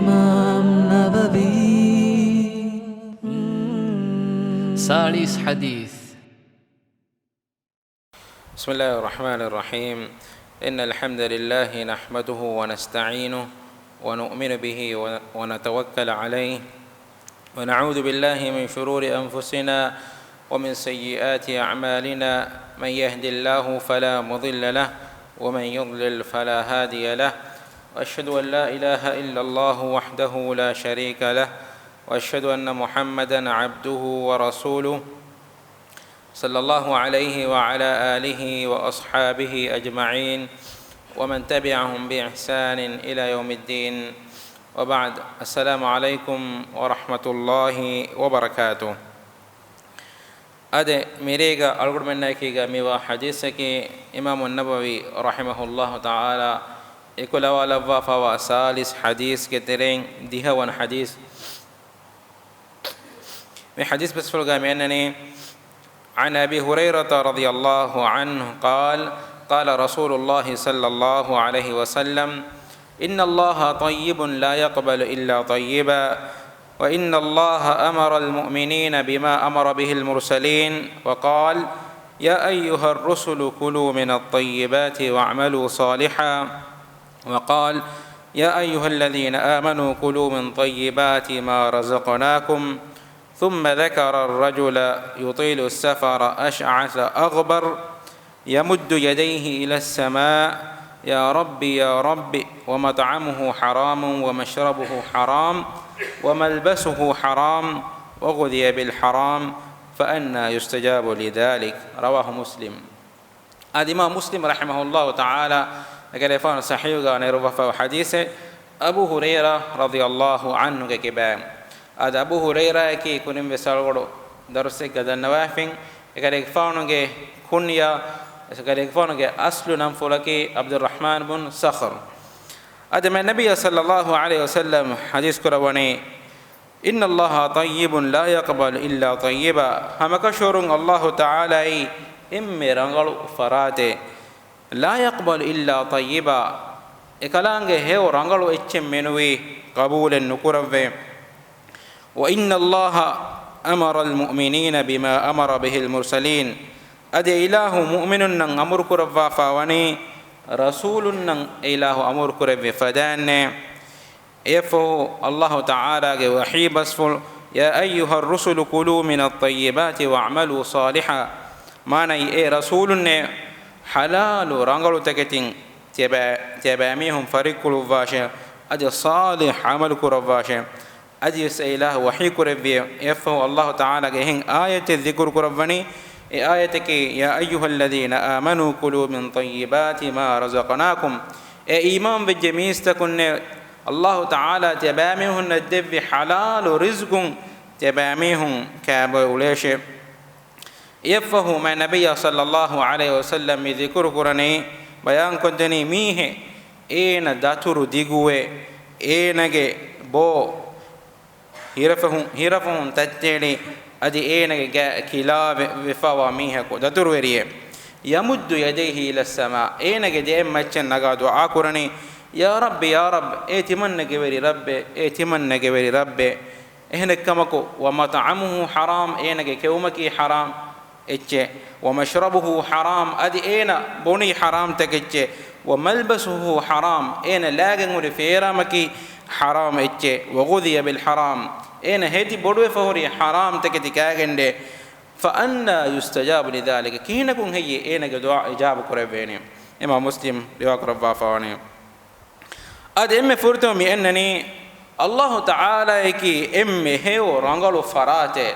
إمام نبوي 40 حديث. بسم الله الرحمن الرحيم. إن الحمد لله نحمده ونستعينه ونؤمن به ونتوكل عليه ونعوذ بالله من شرور أنفسنا ومن سيئات أعمالنا. من يهد الله فلا مضل له ومن يضلل فلا هادي له. وأشهد أن لا إله إلا الله وحده لا شريك له وأشهد أن محمدا عبده ورسوله صلى الله عليه وعلى آله وأصحابه أجمعين ومن تبعهم بإحسان إلى يوم الدين. وبعد. السلام عليكم ورحمة الله وبركاته. أدي ميريغا ألغر منكيغا ميوا حديثك إمام النبوي رحمه الله تعالى إكلا ولفا فوا سالس حديث كترين ديها ون حديث من حديث بس فلقا مينني عن أبي هريرة رضي الله عنه قال قال رسول الله صلى الله عليه وسلم إن الله طيب لا يقبل إلا طيبا وإن الله أمر المؤمنين بما أمر به المرسلين وقال يا أيها الرسل كلوا من الطيبات واعملوا صالحا وقال يا أيها الذين آمنوا كلوا من طيبات ما رزقناكم. ثم ذكر الرجل يطيل السفر أشعث أغبر يمد يديه إلى السماء يا رب يا رب ومطعمه حرام ومشربه حرام وملبسه حرام وغذي بالحرام فأنى يستجاب لذلك. رواه مسلم. الإمام مسلم رحمه الله تعالى قال صحيح عن حديث أبو هريرة رضي الله عنه كبام. ad Abu Huraira ki kunim vesalgodo darse gadan nawafin ekare faunge kunya ekare faunge aslu nam fulaki Abdurrahman bin Sakhr. ad man nabiy sallallahu alaihi wasallam hadis kurawani inna allaha tayyibun la yaqbal illa tayyiba. hamaka shurun Allah taala ai imme rangalu farate la yaqbal illa tayyiba ekalange heo rangalu echem menuwi qabulen nukurave. وإن الله أمر المؤمنين بما أمر به المرسلين. أدي إله مؤمن نن أمر كرفا فاوني رسول نن إله أمر كرفا فدان يفو الله تعالى وحي بسفل يا أيها الرسل كلوا من الطيبات واعملوا صالحا. ما ني رسول حلال رانغلو تكتين تباميهم فريق كلوفاشا أدي صالح عمل كرفاشا أجلس إله وحي كربي يفه الله تعالى جهين آية الذكر كربني آيتك يا أيها الذين آمنوا كلوا من طيبات ما رزقناكم. إيمان بالجميع تكون الله تعالى تباميهن الدب حلال رزق تباميهم كابوليش يفه ما نبي صلى الله عليه وسلم ذكر كرني بيان كنتني ميه إين داتور ديغوه إينجي بو hirafun tatteli adi enage kila vifawa miha ko datur weriye yamuddu yadayhi ila sama enage de maccan naga du'a kurani ya rabbi ya rabb etimannage weri rabbe etimannage weri rabbe ehne kamako wa mat'amuhu haram enage kewmaki haram ecce wa mashrabuhu haram adi ena boni haram takecce wa malbasuhu haram ena lagan uri feramaki حرام اتche وغذي بالحرام ان هدي بدو فوري حرام تكتي كاغنده فأنا يستجاب لذلك كينكم هي ان دعاء اجابه كربيني. امام مسلم روايه ربا فاني اد ام فرتو مي انني الله تعالى كي ام هيو رانغلو فراته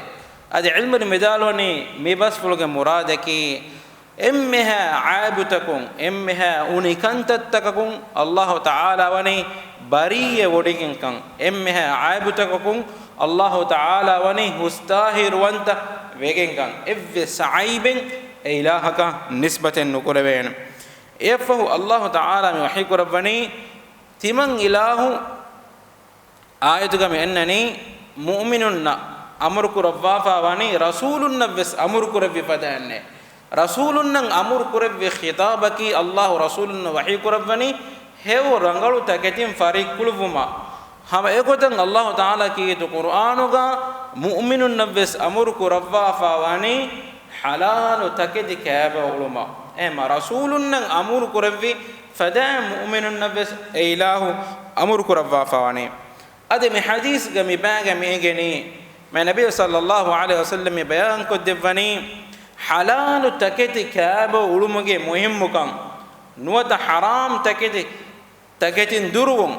اد علم المدالوني مي بس فلوغ مرادكي امها عابتكم امها انكنتتكم الله تعالى وني بريه ودين كان امها عابتكم الله تعالى وني مستاهر وانت ويجن كان اف سعيب الهك نسبه نقربين يفه الله تعالى وحيك ربني تمن اله آيتك انني مؤمن امرك ربافا وني رسول نبس امرك ربي فدانه رسولنا امر كرب خطابك الله رسولنا وحي كربني هو رنگلو تكتيم فريق كلفما hama egotan Allah taala kiyetu qur'anuga mu'minun nabes amur kurawwa fawani halalu takedi kaaba ulama ema rasulun nan amur kurawwi fada mu'minun nabes ilahu amur kurawwa fawani ade me hadis ga mi baga me geni ma nabi sallallahu alaihi wasallam bayan ko devani halalu takedi kaaba ulumuge muhimmukan nuwata haram taketin durwum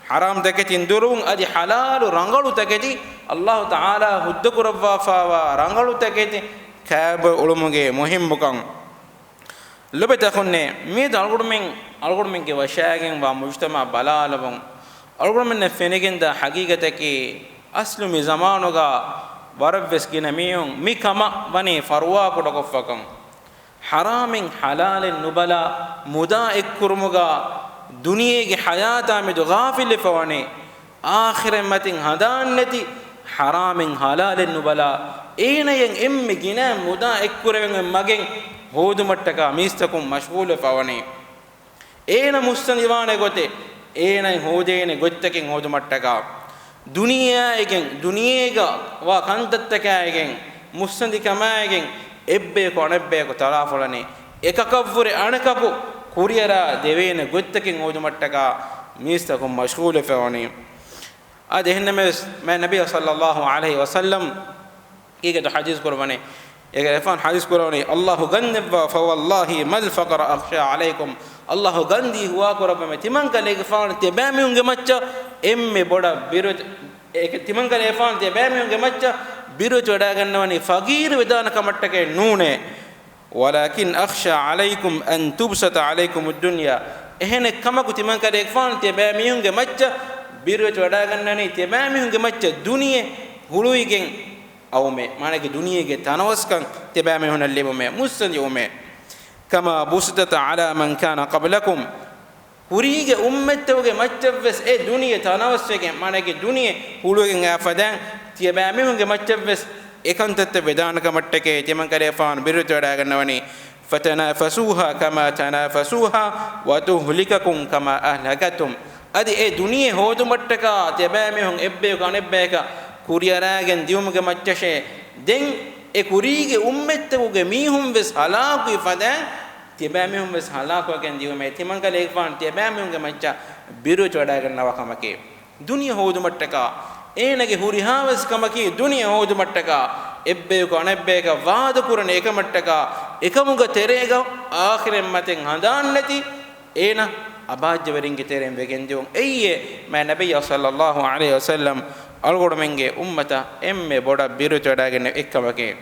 haram taketin durwum adi halalu rangalu taketi Allah taala huddu rabba fawa rangalu taketi kaaba ulumuge muhimmukan lobeta khonne me algurmen ge washagen wa mujtama balalabun algurmen ne fenegen da haqiqataki aslu mi zamanuga warabes ginamiyun mi kama wani farwa ko dokfakan haramin halalin nubala muda ekkurmuga duniyege hayata me do ghafil fawani akhire matin hadannati haramin halalin nubala enayen emme gina muda ekkurewen magen hodumattaka mistakum mashghul fawani ena mustandiwane gote enai hodene gottaken hodumattaka duniyega wa kantattakagen mustandikamagen ebbe ko anebbe ko talafulani ekakavvure anakaku kuriyara devene gottaken hodumattaka mistakum mashghul fawani ade henname ma nabiy sallallahu alaihi wasallam kige to hadis qur'ani ege efan hadis qur'ani Allah gannaba fa wallahi mal faqra akhsha alaikum Allah gandi huwa korabame timan kale ge faun te bami unge macca emme boda biroj eke timan kale faun te bami unge macca biroj wada gannawani faqir vedana kamattake nune walakin akhsha alaikum an tubsata alaikum ad-dunya ehne kamaku timan kale ge faun te bami unge macca biroj wada gannani te bami unge macca duniye huluigen awme manake duniyege tanawaskan te bami hunallibo me musandi ume kama busitata ala man kana qablakum hurige ummettoge maccavves e duniye tanawaswege manake duniye hulugen afadan tie bami hunge maccavves ekantatte vedana kamattake teman kare faan birut wada gannawani fatanafasuha kama tanafasuha wa tuhlikakum kama ahlakatum adi e duniye hodumattaka tie bami hun ebbe kanebbeka kuriyaragen diumuge maccashe den e kurige ummettuge mihum ves halaku ifada tibamihum ves halaku gen diume timankale ekwan tibamihumge macca biru choda gannawa kamake duniya hodu mattaka enage hurihaves kamake duniya hodu mattaka ebbe ko anebbe ka waadu kurane ekamattaka ekamuga terega akhirem maten handannati ena abajje weringe terem vegen dium eyye ma nabiyya sallallahu alaihi wasallam algodmenge ummata emme boda biru chodagene ekkamake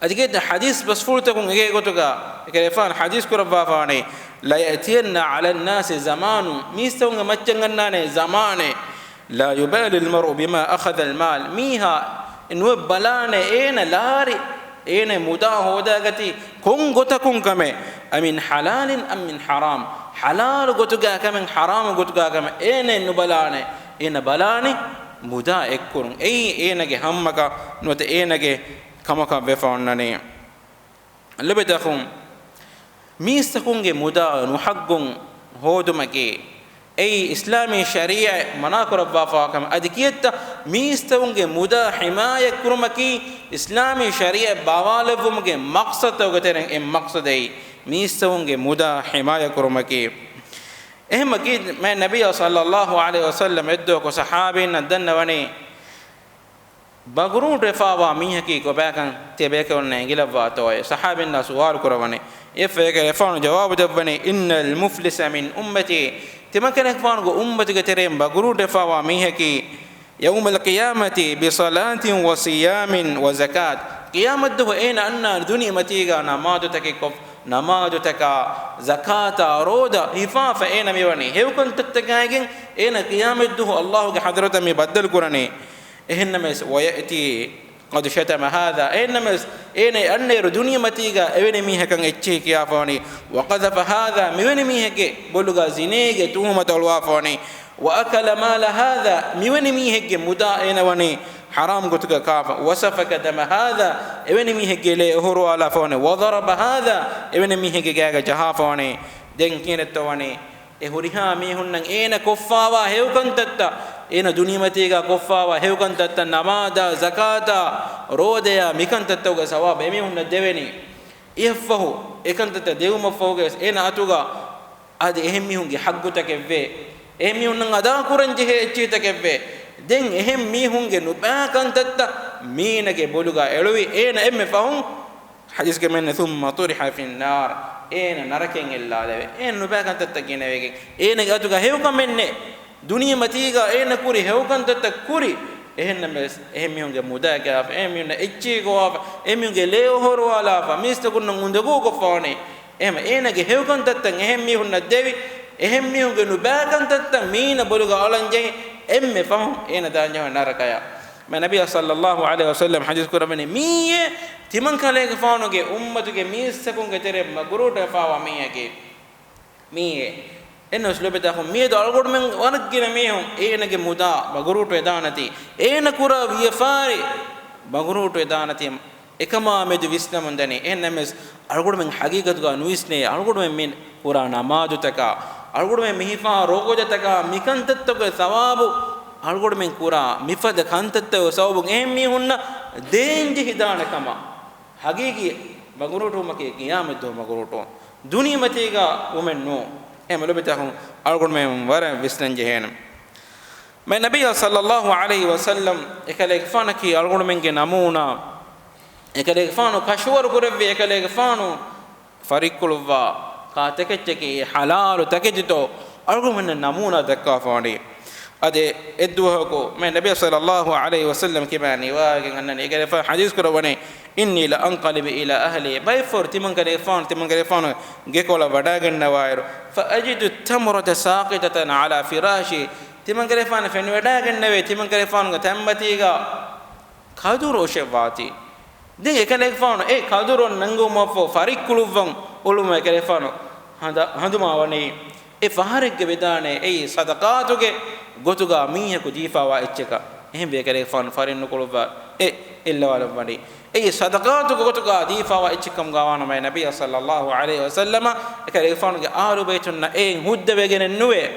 adike hadis basfurtakun ege gotuga ekelefan hadis kurabba faani la yatiyanna ala an-nas zamanu mistunga maccangannane zamane la yubali al-mar'u bima akhadha al-mal miha inwa balane ena lari ena muda hodagati kun gotakun kame amin halalin am min haram halal gotuga kame haram gotuga kame ena nubalane ena balane muda ekkurun ei enage hammaka note enage kamaka befonnane lebetakhum mistakunge muda nuhaggun hodumake ei islami sharia manakurabba faakam adikiyetta mistakunge muda himaya kurumaki islami sharia bawalevumge maqsad ogoteren em maqsadei mistakunge muda himaya kurumaki ehma ki ma nabiy sallallahu alaihi wasallam eddo ko sahabin dannawani bagru refawa mihaki ko bakan tebeke onne ngilava toy sahabin na suwal kurawani efeke refan jawab dabani innal muflisa min ummati timakane fan go ummati ge terem bagru refawa mihaki yawm al qiyamati bi salatin wa siyamin wa zakat qiyamat do ena anna dunya matiga namadu takikof namadu taka zakata roda hifafa ena miwani hewkon tattagagen ena qiyamat do Allah ge hadrata mi badal kurani ehnames wayati qad shatama hadha ehnames ena anner dunya matiga evene mi hakan ecche kiyafani wa qadhafa hadha miwani mi heke boluga zinege tuhmat alwafani wa akala mala hadha miwani mi heke muda ena wani haram gotuga kafa wasafaka dama hadha evene mi hegele horo ala fone wa daraba hadha evene mi hege gaga jaha fone den kinetto wani e huriha mihunnan ena koffawa hewkantatta ena dunimatiga koffawa hewkantatta namada zakata rodaya mikantatta uga sawab emihunna deveni ihfahu ekantatta devuma foge ena atuga adi ehemmihunge hagguta kevve ehemmihunnan ada kuranje he echita kevve den ehem mihunge nubakantatta meenage boluga eluwi ena emme fahun hadis ke menne thumma turiha fi an-nar ena naraken ellalewe ena nubakantatta ginewege ena atuga hewkam menne duniya matiga ena kuri hewkan tatta kuri ehenna mes ehmiyunge mudaka ehmiyunna ecchi go ehmiyunge leo horwala fa mista kunna undago ko fone ehma enage hewkan tatta ehmiyunna devi ehmiyunge nubakan tatta meena boluga alanje emme fahum ena danja narakaya ma nabiy sallallahu alaihi wasallam hadith kurabani miye timan kale ge fanoge ummatuge misakunge tere magurota fawa miyake miye enno slobeta hum miye do algod men wanagina mehum enage muda baguruto edanati ena kura wiefari baguruto edanati ekama medu visnamundani ennes algod men haqiqatu ga nuisne algod men kura namaju taka algod men mihifa rogoja taka mikantattoge sawabu algod men kura mifada kantatte sawabu emmi hunna denji hidana kama haqiqi baguruto make qiyamet do baguruto duniya matiga umen no emalobetahum algon men wara visnanje henam me nabiy sallallahu alaihi wasallam ekale gfana ki algon men ge namuna ekale gfano kashwar kurve ekale gfano farikulwa ka tekecheki halal takejito algon men namuna dakka fani ade edduhako me nabiy sallallahu alaihi wasallam kibani waage annan ekale fa hadis kurwane inni la anqalib ila ahli bayfor timangare fan gekola wada ganna wayro fa ajidu tamrata saqitatan ala firashi timangare fan fen wada gannawe timangare fan ga tammatiga kaduro shewati de ekale fan e kaduro nangu mafo farikuluwan uluma ekale fan handuma wani e faharigge vedane e sadaqatuge gotuga miyaku jifawa echeka ehem ekale fan farinnu kuluwa e illa wala wani ay sadaqatu gotuga difa wa ichikam gawana may nabiy sallallahu alaihi wasallam ekale fanuge alu baytunna en hudde wegen nuwe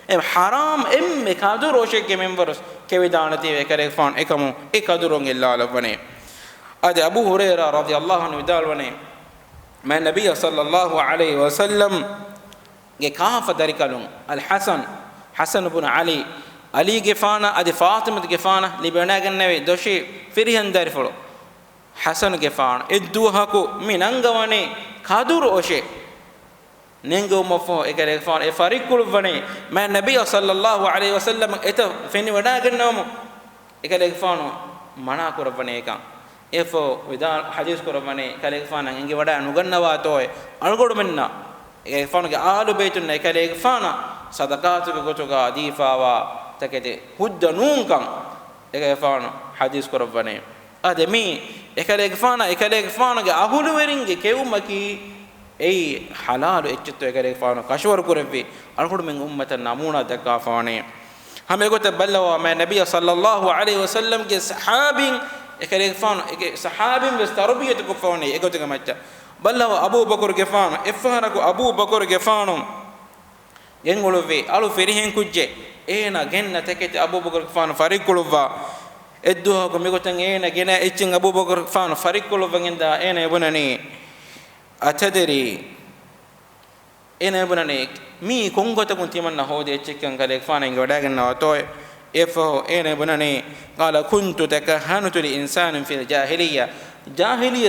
em haram emme kaduro sheke members kevidanati ekale fan ekamu ekaduron illa labane ade abu hurairah radhiyallahu anhu dalwane may nabiy sallallahu alaihi wasallam ge kafa darikalun al hasan ibn ali gefana ade fatima gefana libana gannawe doshi firihan darifolo hasan gefan edduhako minangawani kaduru oshe nengo mafo ekare gefan e farikul vani ma nabiy sallallahu alaihi wasallam eta feni wada gannawmo ekare gefan mana korvane ekan efo widan hadis korvane ekare gefan ngi wada nugannawa toy algodu menna ekare gefan ge alu baytun ekare gefan sadaqatu gotoga difawa takete hudda nunkan ekare gefan hadis korvane ademi ekale gfana ge ahulu weringe kewumaki ei halal echchto ekale gfana kashwar kurvi alhud men ummatan namuna dakka fane hame gote ballawa ma nabiy sallallahu alaihi wasallam ge sahabin ekale gfana sahabin bes tarbiyatu ko fane egote gamacha ballawa abu bakr gfana efhara ko abu bakr gfana gengolove alu ferihen kujje ena genna tekete abu bakr gfana farikuluwa edduha ko migotan ena gena echin abubakar fan farikolo vangenda ena ebunani atadri ena ebunani mi kongota kun timanna hode echikkan gale fan inga wadaganna toy efo ena ebunani qala kuntu takahantu li insanin fil jahiliya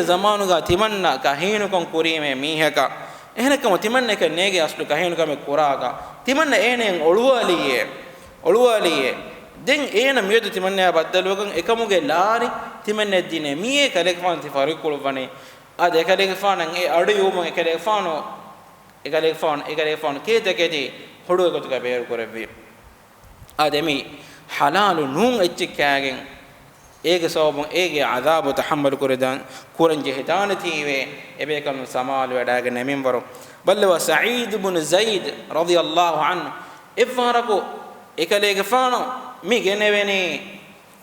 zamanu ga timanna kahinu kon kurime mihaka ena kam timanna ka nege aslu kahinu kam kuraga timanna enen oluwaliye den ena miyedu timanne baddalugan ekamuge laari timanne dine miye kale fan ti farikul vani ade kale fan e adu yuma kale fan kete kete hodu gotu ka beer korevi ade mi halalu nun echikagen ege sobun ege azabu tahammul kuridan kuranje hidanati ve ebe kam samal wadaga nemin waro balwa sa'id ibn zaid radiyallahu anhu ifaraku ekale gefano mi geneveni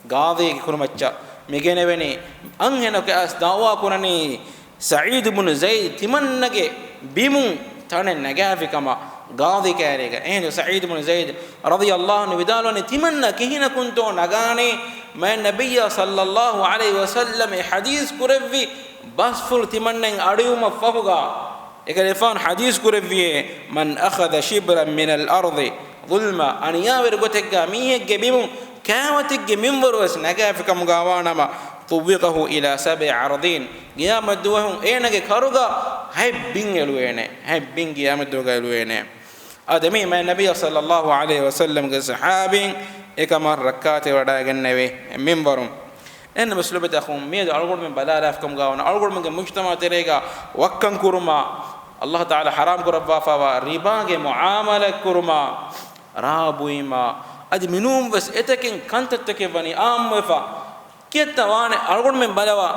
gaade kurmacha mi geneveni anheno ke as dawa kurani sa'id ibn zaid timannage bimun tane nagafi kama غاضي كاريغا اين سعيد بن زيد رضي الله عنه بدالون تمنى كهنا كنتو نغاني ما النبي صلى الله عليه وسلم حديث كرفي بس فل تمنى اريوم فوغا اكلفان حديث كرفي من اخذ شبرا من الارض ظلما ان ياور غتغا ميه گبيم كاوتك منبر وس نغافكم غاوانما طوقه الى سبع عرضين قيامت دوهم اينگه كروغا هاي بين الوينه هاي بين قيامت دوغا الوينه ادمي ما النبي صلى الله عليه وسلم صحابين එකම රක්කාතේ වඩාගෙන නෙවේ මින්බරුම් එන්න මුස්ලිමත අඛුම් මේ අල්ගොඩ මෙන් බලාලා afකම් ගාවන අල්ගොඩ මෙන් මුජ්තමා තෙරේගා වක්කන් කුරුමා අල්ලාහ් තාලා හරාම් කරබ්වා ෆවා රිබාගේ මුආමලා කුරුමා රාබුයිමා අදි මිනුම් වස් එතකින් කන්තත්තකේ වනි ආම්මෆා කියතවාන අල්ගොඩ මෙන් බලවා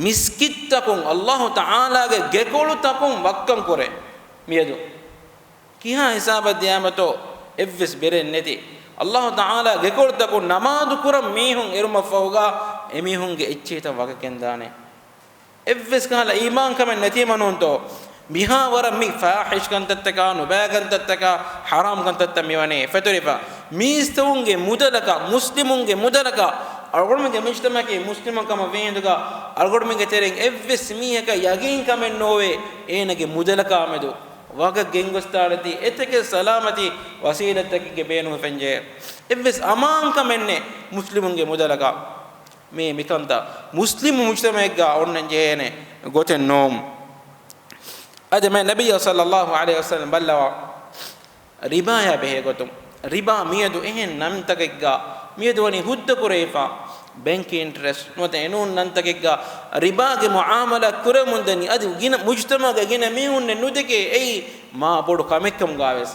මිස්කිත්තකුන් අල්ලාහ් තාලාගේ ගෙකොළු තකුන් වක්කන් කුරේ මියදු කිහා හිසාබ දියාමතෝ එව්ස් බෙරෙන් නැති Allah Ta'ala gekoltaku namadu kuram mihun eruma fawga emihunge echcheta wagakendane evves kala iman kamen nati manunto miha wara mi fahish kan tattaka nubagan tattaka haram kan tattamiwane fatorifa mistunge mudalaka muslimunge mudalaka algormenge mujtamake musliman kama venduga algormenge tereng evves mihaka yagin kamen nove enage mudalaka amedu waga gengostarati eteke salamati wasilatake beenu fenje evves aman kamenne muslimunge mudalaka me mikanta muslimu mujtamega onnenjene goten nom adama nabiy sallallahu alaihi wasallam ballawa riba ya behe gotum riba miedu ehen namtakega miedu wani hudda kureifa bank interest note enun nantakega riba ge muamala kuramundani adi gina mujtama ge gina mehunne nudeke ei ma bodu kamekkam gaves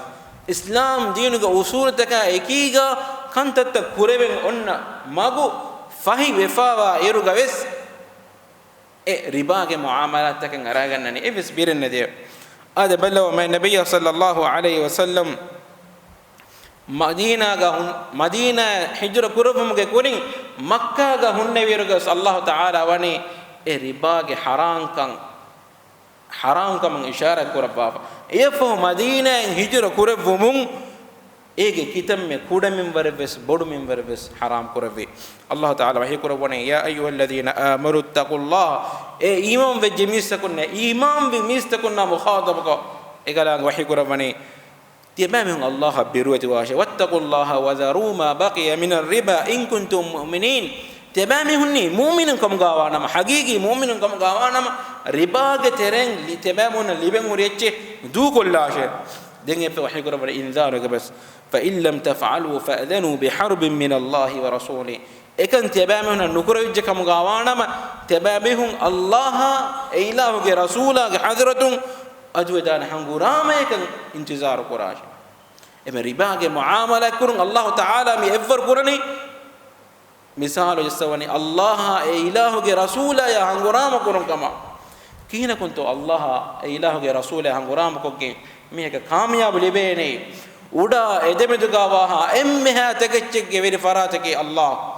islam deenuga usul taka ekiga kantatta kureven onna magu fahi wefawa eruga ves e riba ge muamala taken aragannani eves birenne de ade ballawa ma nabiy sallallahu alaihi wasallam madina hijra kurufumge kurin makka ga hunne viruga Allah taala wani e riba ge haram kam ishara kurabba efo madina hijra kurufumun ege kitamme kudamin warves bodumin warves haram kuravi Allah taala wahi kurabone ya ayyuhalladhina amanu taqullah e imam ve jemisakunna imam bi mistakunna mukhadabaka egalang wahi kurabone تمامهم الله بروة واشة واتقوا الله وذروا ما بقي من الربا إن كنتم مؤمنين تمامهم مؤمنين كم قاوانا حقيقي مؤمنين كم قاوانا ربا كترين لتمامهم اللي مريتش دو كل شيء دين يبقى وحي قرب الإنذار بس فإن لم تفعلوا فأذنوا بحرب من الله ورسوله إكن تمامهم نكر يجك كم قاوانا تمامهم الله إله رسوله حضرة أجودان حنقرامة كن انتظار قراش إما ربا کے معاملہ کرن اللہ تعالی می افر کرنی مثال جسونی اللہ الہ کے رسول یا حنقرامة کرن کما کینا کنتو اللہ الہ کے رسول یا حنقرامة کو می ایک کامیاب لبینی اڑا ادمدگا واہا امہا تکچک ویری فراتکی اللہ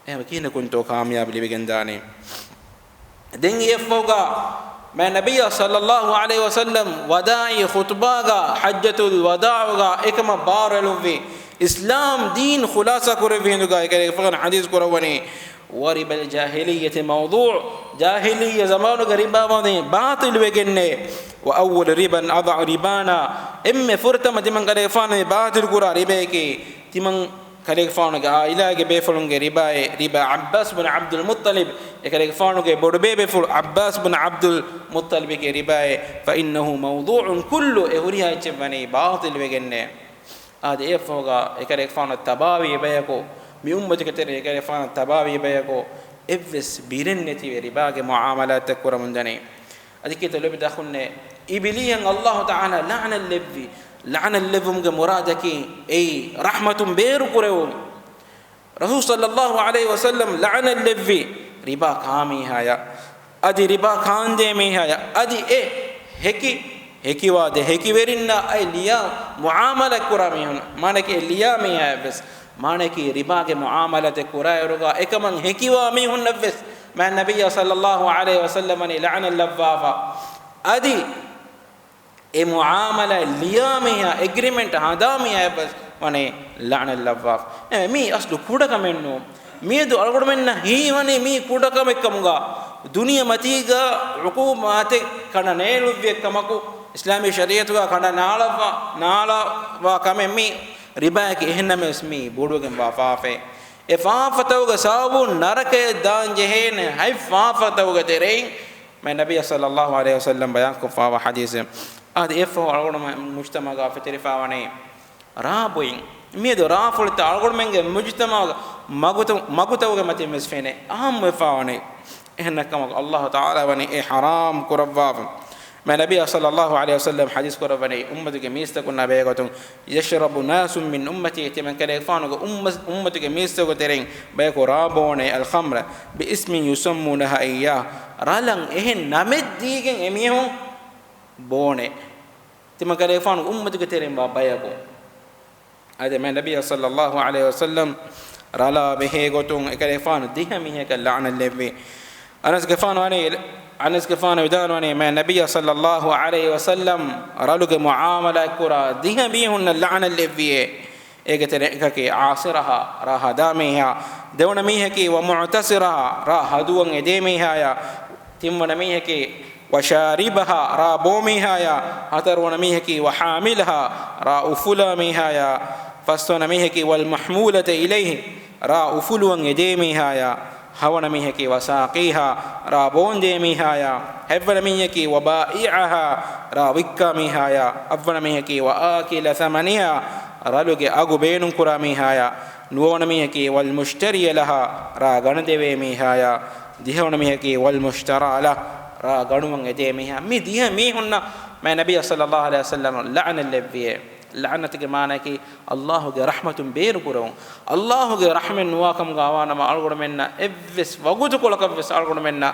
اے کینا کنتو کامیاب لبگندانی دیں یفوگا میں نبی صلی اللہ علیہ وسلم وداعی خطبہ گا حجۃ الوداع گا اکما بارلوی اسلام دین خلاصہ کروینگا ایک فقط حدیث کرونی ورب الجاہلیت موضوع جاہلیہ زمانو کا ربا ودیں باطل وگنے واول ربا اضع ربانا ام فرتم تمن کرے فان باطل کرا ربے کی تمن کرے فان گا الہ کے بے فلن کے ربا عباس بن عبد المطلب کرے فان کے بڑ بے فل عباس بن عبد المطلب کے ربا فانه موضوع كل اوریا چبنی باطل وگنے اد اف ہوگا کرے فان تباوی بے کو می امت کے تیرے کرے فان تباوی بے کو افس بیرنتی ربا کے معاملات کرمندنے ادکی تو لب دخلنے ابلیان اللہ تعالی لعن اللذ لعن اللذم کے مراد کی ای رحمت بیر کرو رسول صلی اللہ علیہ وسلم لعن اللذ ربا کامی ہے ادی ربا کھان دے میں ہے ادی اے ہکی واد ہکی ورنا ای لیا معاملہ کرامی ہن مانے کہ لیا میں ہے بس مانے کہ ربا کے معاملات کرائے رگا ایکمن ہکی وا میں ہن بس میں نبی صلی اللہ علیہ وسلم نے لعن اللذافا ادی e muamala liyamiha agreement hadamiya bas wane la'na lawaf mi aslu kuda kamenno miedu algodu menna hi wane mi kuda kamekkamuga duniya matiga hukumate kana nelu vekkamaku islami shariatuga kana nala kame mi riba ki ehnname ismi bodugen wa faafe e faafatawga sabun narake dan jehene hay faafatawga terein ma nabiy sallallahu alaihi wasallam bayan ko fa hadith ad efo algodu mujtama ga feteri fawane raboin miedo raful ta algodu menge mujtama ga magutawga mate mesfene aham fawane ehnnakam Allah taala wani e haram kurabba ما نبي صلى الله عليه وسلم حديث كربني أمتك ميستكون نبيعتهم يشرب ناس من أمتي تمن كليفانو أمتك ميستكون ترين بيكو رابون الخمر باسم يسمونها إياه رالن إهن نمد ديجن إميهم بونه تمن كليفانو أمتك ترين بابايكو هذا ما نبي صلى الله عليه وسلم رالا بهيغتون كليفانو ديها ميهك اللعنة اللي أنس كفانو يدانوني ما النبي صلى الله عليه وسلم رالوك معاملة كرا ديها بيهن اللعنة اللي فيه إيجتنكك عاصرها راها داميها دون ميهكي ومعتصرها راها دون إديميها يا تمون ميهكي وشاربها را بوميها يا هترون ميهكي وحاملها را أفلا ميها يا فستون ميهكي والمحمولة إليه را أفلون إديميها يا هون ميهكي وساقيها را بون ديميها يا هفن ميهكي وبائعها را وكا ميها يا أفن ميهكي وآكل ثمنها رالوغي أغو بينن كراميها يا نوون ميهكي والمشتري لها را غندوي ميها يا ديهون ميهكي والمشترى له را غنوان اديميها مي ديه ميهن ما نبي صلى الله عليه وسلم لعن اللبيه لعنتك معناكي الله ගේ රහමතුන් බේරු කරවුන් الله ගේ රහමෙන් නුවාකම් ගාවානම අල්ගොඩ මෙන්න එව්ස් වගුතු කොලකවස් අල්ගොඩ මෙන්න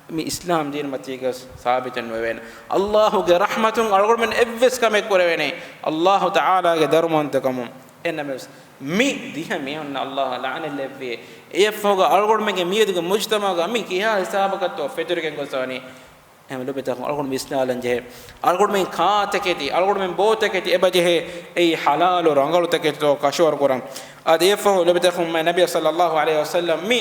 මේ ඉස්ලාම් දීන මතීක සාබිතන් වෙවෙන الله ගේ රහමතුන් අල්ගොඩ මෙන්න එව්ස් කමෙක් කරවෙනේ الله تعالى ගේ ධර්මන්තකම එන්නම mi diha meonna Allah la'ana levve efoga algod mege mieduge mujtama ga mi kiya hisabakatto feturken gosani em lobeta algod misnalan je algod men kaateketi algod men boteketi ebaje ei halal rangalu teketo kashwar koram ad efo lobeta khum nabiy sallallahu alaihi wasallam mi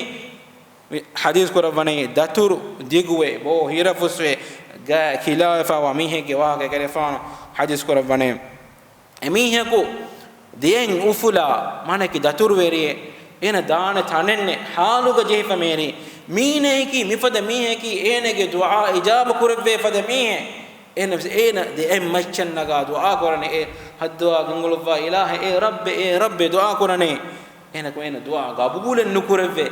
hadith koravani datur digwe bo hirafuswe ga khilafa wa mihege wa ga kelefano hadith koravani emihe ko dien ufula manaki datur veriye ena daana tanenne haluga jefa meri mine ki mifada mihe ki enege dua ijaba kurve fada mihe ena de em machan naga dua korane e hadwa gangulwa ilaha e rabbe dua korane ena ko ena dua gabulen nukurve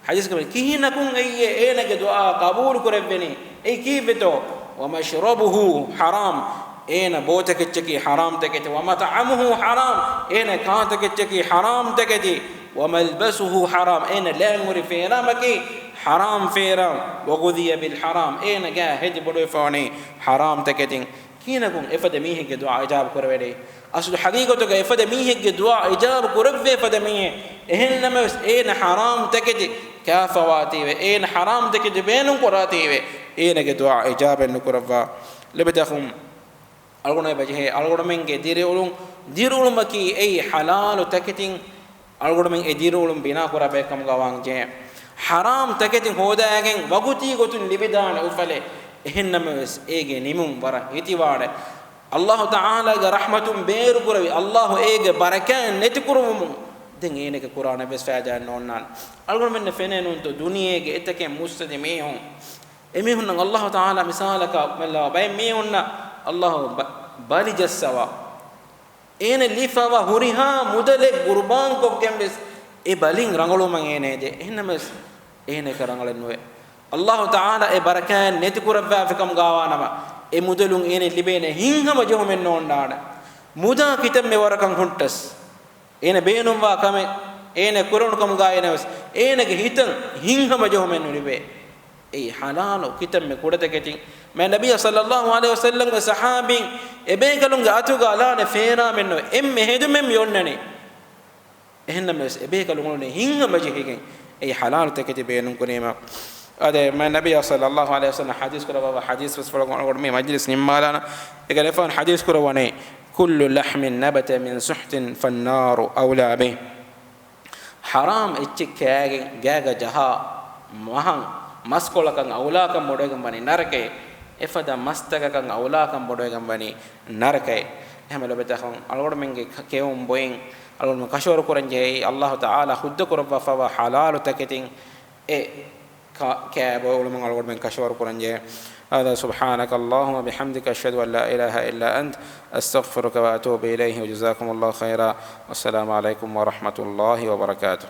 hadis kam kihina kun ayye enege dua qabul kurveni e kibeto wa mashrabuhu haram ena botekechki haram tekete wa mat'amuhu haram ena kaatekechki haram teketi wa malbasuhu haram ena languri feramaki haram feram wa ghudiya bil haram ena ga hej bodu fani haram teketin kinakun efade mihege dua ijab korwede aslu haqiqatu ga efade mihege dua ijab korwe efade mihe ehennama ena haram teketi kafawati ve ena haram teketi benun korati ve ena ge dua ijab en korwa lebetakhum algona baje algona menge dirulum maki ei halal taketin algona men e dirulum bina kora bekam gawang je haram taketin hodagen waguti gotun libidana ufale ehennam ege nimun bara hitiwade Allah taala ge rahmatun beru kurawi Allah ege barakan neti kurum den eneke qur'ana bes fajan nonnan algona men fenenun to duniyege etake mustade mehun emihun Allah taala misalaka malla bay mehunna Allah bali jassawa ene lifawa huriha mudale qurban kokkembes e balin rangolo man ene de ehnames ene karangalen we Allah taala e barakan neti kurabba fikam gawanama e mudalun ene libene hinhama jomen nondana muda kitam me warakan huntas ene beenum wa kame ene kurun kam ga enes ene ge hitan hinhama jomen libe ei halalo kitam me kudate ketin ma nabiy sallallahu alaihi wasallam ga sahabin ebe kalunga atuga alane feera menno emme hedumem yonnani ehna mes ebe kalungone hinga majhigen ei halal teketi beenun kunema ade ma nabiy sallallahu alaihi wasallam hadis kura baba hadis rasul ko me majlis nimmalana e gale fan hadis kura wane kullu lahmin nabata min suhtin fan nar awla bih haram ichikage gaga jaha mahan maskolakan awlakan modegam bani narake efada mastakakan awlakan modegam bani narake ehmelo betahon algor menge keum boing algor men kashor kuranje Allah taala khudda kurba fa halal taketin e كابو ولمن الغرب من كشور قرنجي هذا سبحانك اللهم وبحمدك أشهد أن لا إله إلا أنت أستغفرك وأتوب إليه وجزاكم الله خيرا والسلام عليكم ورحمة الله وبركاته.